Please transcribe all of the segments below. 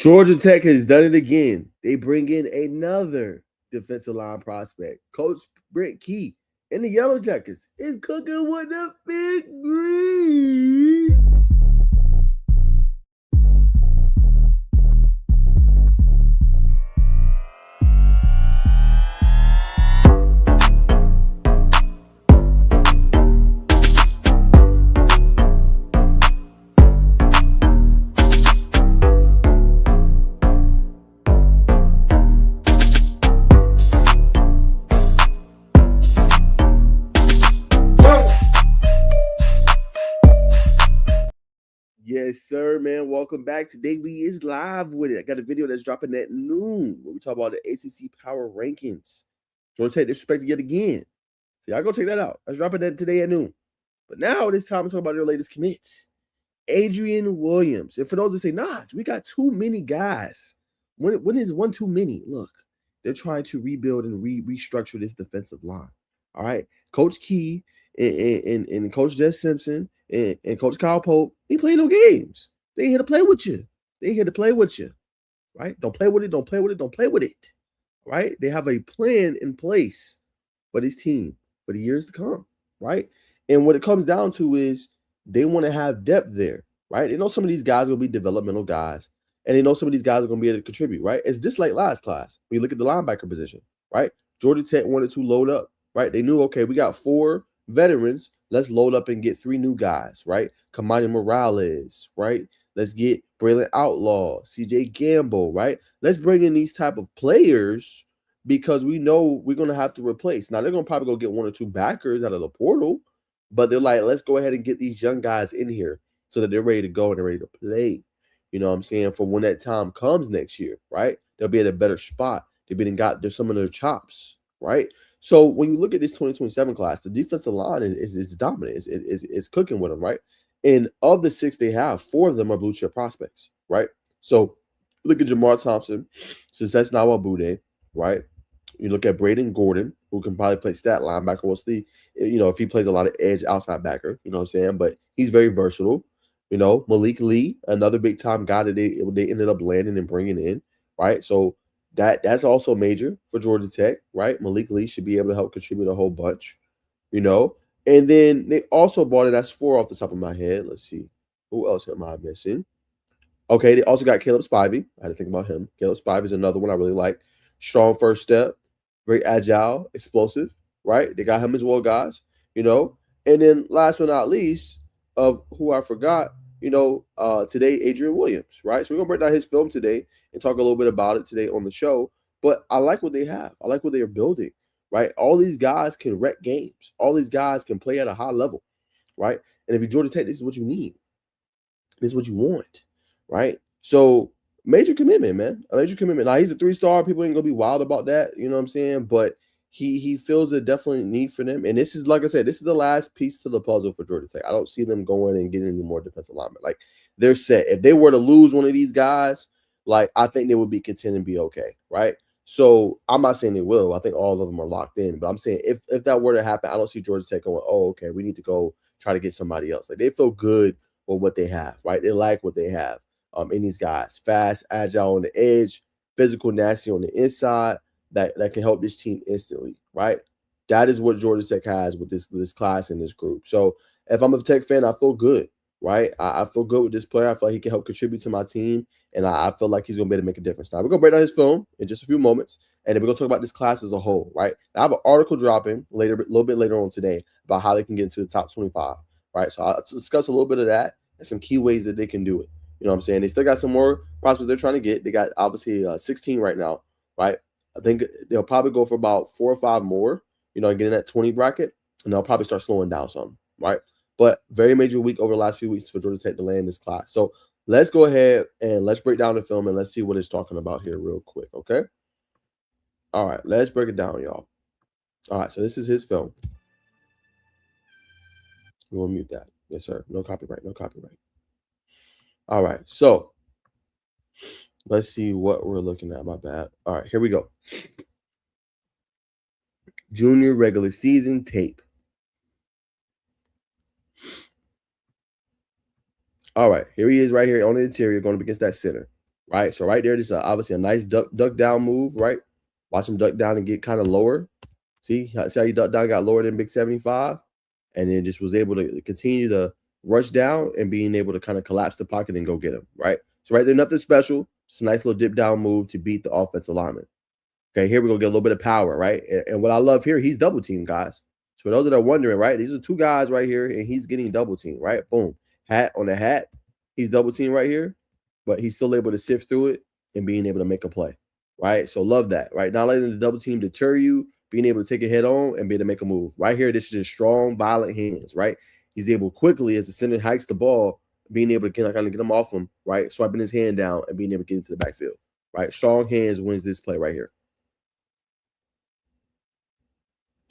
Georgia Tech has done it again. They bring in another defensive line prospect. Coach Brent Key and the Yellow Jackets is cooking with the big green. Yes, sir, man. Welcome back. Today we is live with it. I got a video that's dropping at noon where we talk about the ACC Power Rankings. Georgia Tech disrespected yet again. So y'all go check that out. That's dropping that today at noon. But now it's time to talk about their latest commits. Adrian Williams. And for those that say, nah, we got too many guys. When is one too many? Look, they're trying to rebuild and restructure this defensive line. All right. Coach Key and Coach Jess Simpson and Coach Kyle Pope, they play no games. They ain't here to play with you. They ain't here to play with you. Right? Don't play with it. Don't play with it. Don't play with it. Right? They have a plan in place for this team for the years to come. Right? And what it comes down to is they want to have depth there. Right? They know some of these guys will be developmental guys. And they know some of these guys are going to be able to contribute. Right? It's just like last class. When you look at the linebacker position. Right? Georgia Tech wanted to load up. Right? They knew, okay, we got 4 veterans. Let's load up and get 3 new guys, right? Kamani Morales, right? Let's get Braylon Outlaw, CJ Gamble, right? Let's bring in these type of players because we know we're going to have to replace. Now, they're going to probably go get 1 or 2 backers out of the portal, but they're like, let's go ahead and get these young guys in here so that they're ready to go and they're ready to play. You know what I'm saying? For when that time comes next year, right? They'll be at a better spot. They've been got some of their chops, right? So when you look at this 2027 class, the defensive line is dominant. It's cooking with them, right? And of the 6 they have, 4 of them are blue chip prospects, right? So look at Jamar Thompson, Success Nawabude, right? You look at Braden Gordon, who can probably play stat linebacker. We'll see, if he plays a lot of edge outside backer, you know what I'm saying? But he's very versatile. Malik Lee, another big time guy that they ended up landing and bringing in, right? So that's also major for Georgia Tech, right? Malik Lee should be able to help contribute a whole bunch, And then they also bought it. That's 4 off the top of my head. Let's see. Who else am I missing? Okay, they also got Caleb Spivey. I had to think about him. Caleb Spivey is another one I really like. Strong first step, very agile, explosive, right? They got him as well, guys, And then last but not least, of who I forgot, today, Adrian Williams, right? So we're going to break down his film today and talk a little bit about it today on the show. But I like what they have. I like what they are building, right? All these guys can wreck games. All these guys can play at a high level, right? And if you're Georgia Tech, this is what you need. This is what you want, right? So major commitment, man. A major commitment. Now, he's a 3-star. People ain't going to be wild about that. You know what I'm saying? But he feels a definite need for them. And this is, like I said, this is the last piece to the puzzle for Georgia Tech. I don't see them going and getting any more defensive linemen. Like, they're set. If they were to lose one of these guys, like, I think they would be content and be okay, right? So I'm not saying they will. I think all of them are locked in. But I'm saying if that were to happen, I don't see Georgia Tech going, oh, okay, we need to go try to get somebody else. Like, they feel good with what they have, right? They like what they have in these guys. Fast, agile on the edge, physical, nasty on the inside. That can help this team instantly, right? That is what Georgia Tech has with this class and this group. So if I'm a Tech fan, I feel good, right? I feel good with this player. I feel like he can help contribute to my team, and I feel like he's going to be able to make a difference. Now, we're going to break down his film in just a few moments, and then we're going to talk about this class as a whole, right? Now, I have an article dropping a little bit later on today about how they can get into the top 25, right? So I'll discuss a little bit of that and some key ways that they can do it. You know what I'm saying? They still got some more prospects they're trying to get. They got, obviously, 16 right now, right? I think they'll probably go for about 4 or 5 more, getting that 20 bracket, and they'll probably start slowing down some, right? But very major week over the last few weeks for Georgia Tech to land this class. So let's go ahead and let's break down the film and let's see what it's talking about here real quick, okay? All right, let's break it down, y'all. All right, so this is his film. We will mute that. Yes, sir. No copyright, no copyright. All right, so let's see what we're looking at. My bad. All right, here we go. Junior regular season tape. All right, here he is right here on the interior going up against that center. right? So right there, this is obviously a nice duck down move, right? Watch him duck down and get kind of lower. See how he ducked down, got lower than big 75, and then just was able to continue to rush down and being able to kind of collapse the pocket and go get him, right? So right there, nothing special. Just a nice little dip down move to beat the offensive lineman. Okay, here we go, get a little bit of power, right? And what I love here, he's double teamed, guys. So for those that are wondering, right, these are two guys right here, and he's getting double teamed, right? Boom, hat on the hat. He's double teamed right here, but he's still able to sift through it and being able to make a play, right? So love that, right? Not letting the double team deter you, being able to take it head on and be able to make a move. Right here, this is just strong, violent hands, right? He's able quickly as the center hikes the ball, being able to kind of get him off him, right? Swiping his hand down and being able to get into the backfield, right? Strong hands wins this play right here.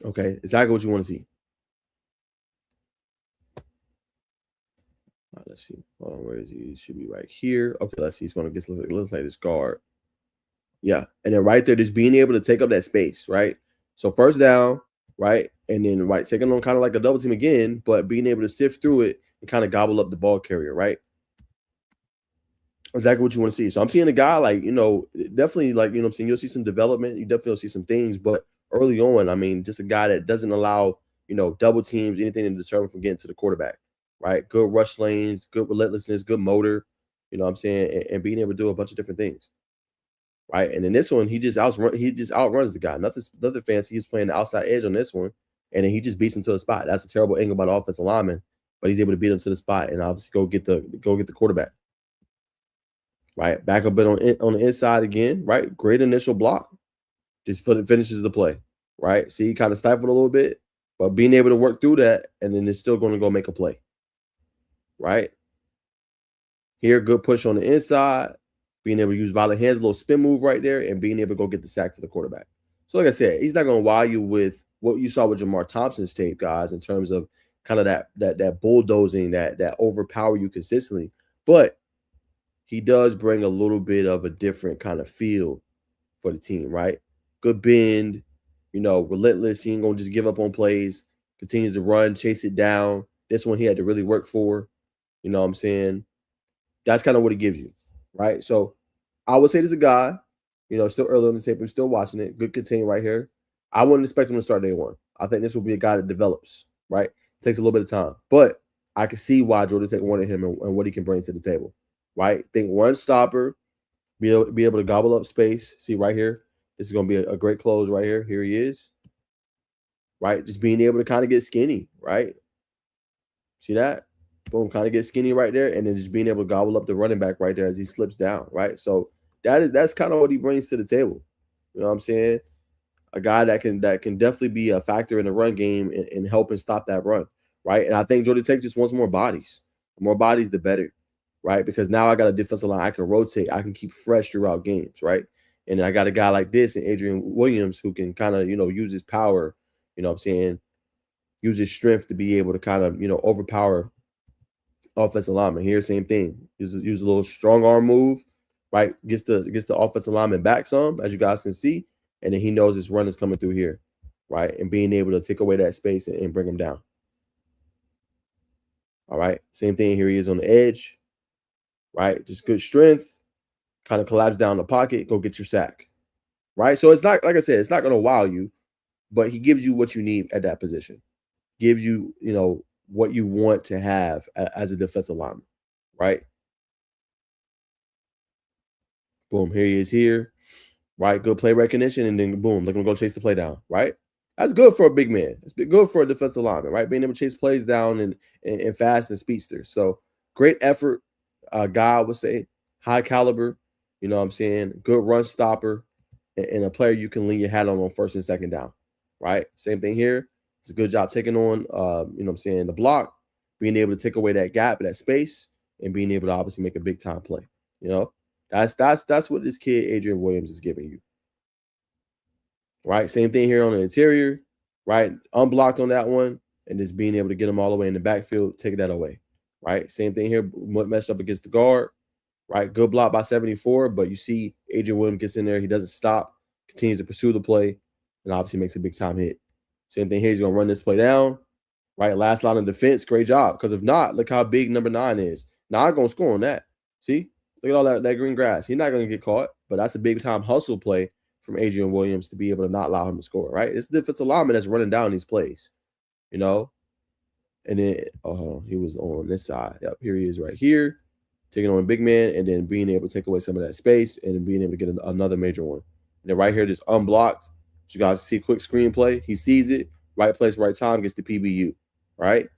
Okay, exactly what you want to see. All right, let's see. Hold on, where is he? He should be right here. Okay, let's see. He's going to get looks like this guard. Yeah, and then right there, just being able to take up that space, right? So first down, right, and then right taking on kind of like a double team again, but being able to sift through it and kind of gobble up the ball carrier, right? Exactly what you want to see. So I'm seeing a guy like, definitely like, I'm saying, you'll see some development. You definitely will see some things, but early on, I mean, just a guy that doesn't allow, double teams, anything to deter him from getting to the quarterback, right? Good rush lanes, good relentlessness, good motor, you know what I'm saying, and being able to do a bunch of different things, right? And in this one, he just outruns the guy. Nothing fancy. He's playing the outside edge on this one, and then he just beats him to the spot. That's a terrible angle by the offensive lineman, but he's able to beat him to the spot and obviously go get the quarterback. Right, back up on the inside again, right? Great initial block, just finishes the play, right? See, he kind of stifled a little bit, but being able to work through that, and then it's still going to go make a play, right? Here, good push on the inside, being able to use violent hands, a little spin move right there, and being able to go get the sack for the quarterback. So, like I said, he's not going to wow you with what you saw with Jamar Thompson's tape, guys, in terms of kind of that bulldozing, that overpower you consistently, but he does bring a little bit of a different kind of feel for the team, right? Good bend, relentless. He ain't gonna just give up on plays. Continues to run, chase it down. This one he had to really work for. You know what I'm saying? That's kind of what he gives you, right? So I would say there's a guy, still early on the tape, I'm still watching it. Good contain right here. I wouldn't expect him to start day one. I think this will be a guy that develops, right? Takes a little bit of time, but I can see why Georgia Tech wanted him and what he can bring to the table, right? Think one stopper, be able to gobble up space. See right here, this is going to be a great close right here. Here he is, right? Just being able to kind of get skinny, right? See that? Boom, kind of get skinny right there, and then just being able to gobble up the running back right there as he slips down, right? So that's kind of what he brings to the table. You know what I'm saying? A guy that can definitely be a factor in the run game and helping stop that run, right? And I think Georgia Tech just wants more bodies. The more bodies, the better, right? Because now I got a defensive line I can rotate, I can keep fresh throughout games, right? And I got a guy like this and Adrian Williams who can kind of, use his power, you know what I'm saying, use his strength to be able to kind of, overpower offensive lineman. Here, same thing. Use a little strong arm move, right? Gets the offensive lineman back some, as you guys can see, and then he knows his run is coming through here, right? And being able to take away that space and bring him down. All right. Same thing. Here he is on the edge, right? Just good strength, kind of collapse down the pocket, go get your sack, right? So it's not, like I said, it's not going to wow you, but he gives you what you need at that position. Gives you, what you want to have as a defensive lineman, right? Boom, here he is here, right? Good play recognition, and then boom, they're gonna go chase the play down, right? That's good for a big man. It's good for a defensive lineman, right? Being able to chase plays down and fast and speedster. So great effort, guy I would say, high caliber. You know what I'm saying? Good run stopper, and a player you can lean your hat on first and second down, right? Same thing here. It's a good job taking on, the block, being able to take away that gap, that space, and being able to obviously make a big time play. You know, that's what this kid Adrian Williams is giving you, right? Same thing here on the interior, right? Unblocked on that one, and just being able to get him all the way in the backfield, take that away, right? Same thing here, messed up against the guard, right? Good block by 74, but you see Adrian Williams gets in there, he doesn't stop, continues to pursue the play, and obviously makes a big time hit. Same thing here, he's gonna run this play down, right? Last line of defense, great job. Because if not, look how big number 9 is. Not gonna score on that. See? Look at all that green grass. He's not going to get caught, but that's a big time hustle play from Adrian Williams to be able to not allow him to score, right? It's the defensive lineman that's running down these plays, you know? And then, oh, he was on this side. Yep, here he is right here, taking on a big man and then being able to take away some of that space and then being able to get another major one. And then right here, just unblocked. So you guys see quick screenplay. He sees it, right place, right time, gets the PBU, right?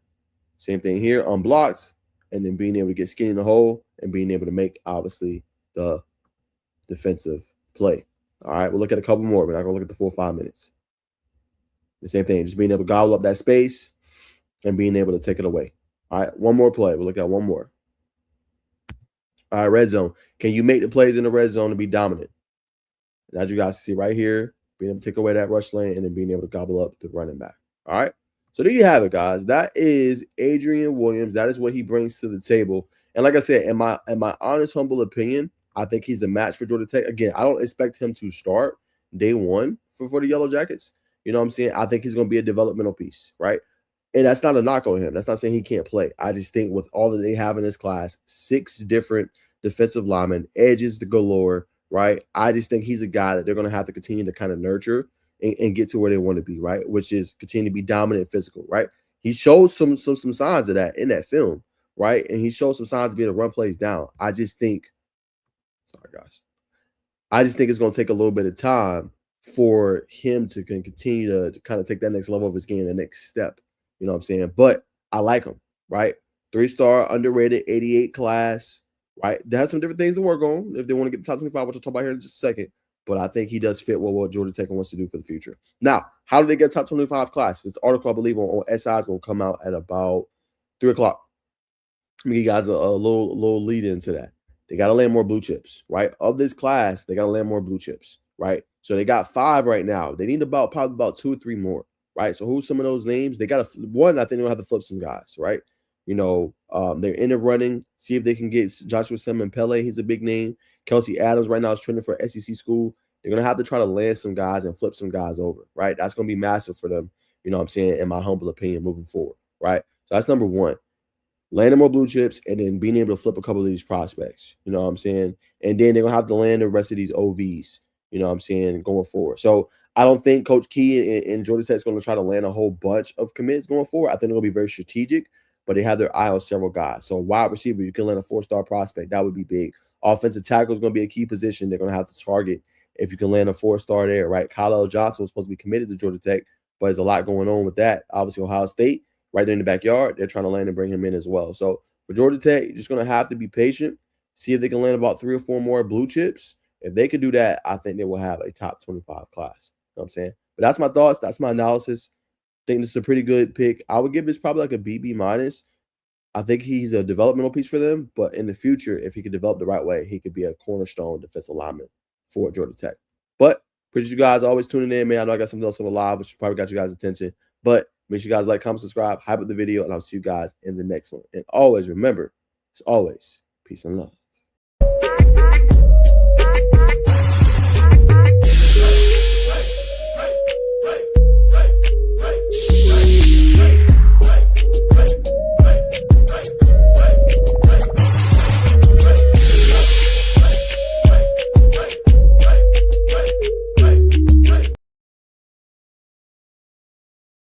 Same thing here, unblocked, and then being able to get skinny in the hole and being able to make, obviously, the defensive play. All right, we'll look at a couple more. We're not going to look at the full 5 minutes. The same thing, just being able to gobble up that space and being able to take it away. All right, one more play. We'll look at one more. All right, red zone. Can you make the plays in the red zone to be dominant? As you guys see right here, being able to take away that rush lane and then being able to gobble up the running back. All right. So there you have it, guys. That is Adrian Williams. That is what he brings to the table. And like I said, in my honest, humble opinion, I think he's a match for Georgia Tech. Again, I don't expect him to start day one for the Yellow Jackets. You know what I'm saying? I think he's going to be a developmental piece, right? And that's not a knock on him. That's not saying he can't play. I just think with all that they have in this class, 6 different defensive linemen, edges to galore, right? I just think he's a guy that they're going to have to continue to kind of nurture and get to where they want to be, right? Which is continue to be dominant and physical, right? He showed some signs of that in that film, right? And he showed some signs of being able to run plays down. I just think, sorry guys, I just think it's going to take a little bit of time for him to continue to kind of take that next level of his game, the next step. You know what I'm saying? But I like him, right? 3-star, underrated, 88 class, right? They have some different things to work on if they want to get the top 25, which I'll talk about here in just a second. But I think he does fit what Georgia Tech wants to do for the future. Now, how do they get top 25 class? This article, I believe, on SI is going to come out at about 3 o'clock. Let me give you guys a little lead into that. They got to land more blue chips, right? Of this class, they got to land more blue chips, right? So they got 5 right now. They need probably about 2 or 3 more, right? So who's some of those names? They got one. I think they'll have to flip some guys, right? You know, they're in the running. See if they can get Joshua Simon Pele. He's a big name. Kelsey Adams right now is trending for SEC school. They're going to have to try to land some guys and flip some guys over, right? That's going to be massive for them, you know what I'm saying, in my humble opinion, moving forward, right? So that's number 1. Landing more blue chips and then being able to flip a couple of these prospects, you know what I'm saying? And then they're going to have to land the rest of these OVs, you know what I'm saying, going forward. So I don't think Coach Key and Georgia Tech is going to try to land a whole bunch of commits going forward. I think it'll be very strategic, but they have their eye on several guys. So wide receiver, you can land a 4-star prospect. That would be big. Offensive tackle is going to be a key position they're going to have to target if you can land a 4-star there, right? Kyle Johnson was supposed to be committed to Georgia Tech, but there's a lot going on with that. Obviously, Ohio State, right there in the backyard, they're trying to land and bring him in as well. So for Georgia Tech, you're just going to have to be patient, see if they can land about 3 or 4 more blue chips. If they can do that, I think they will have a top 25 class. You know what I'm saying? But that's my thoughts. That's my analysis. I think this is a pretty good pick. I would give this probably like a BB minus. I think he's a developmental piece for them, but in the future, if he could develop the right way, he could be a cornerstone defensive lineman for Georgia Tech. But appreciate you guys always tuning in, man. I know I got something else on the live, which probably got you guys' attention. But make sure you guys like, comment, subscribe, hype up the video, and I'll see you guys in the next one. And always remember, it's always peace and love.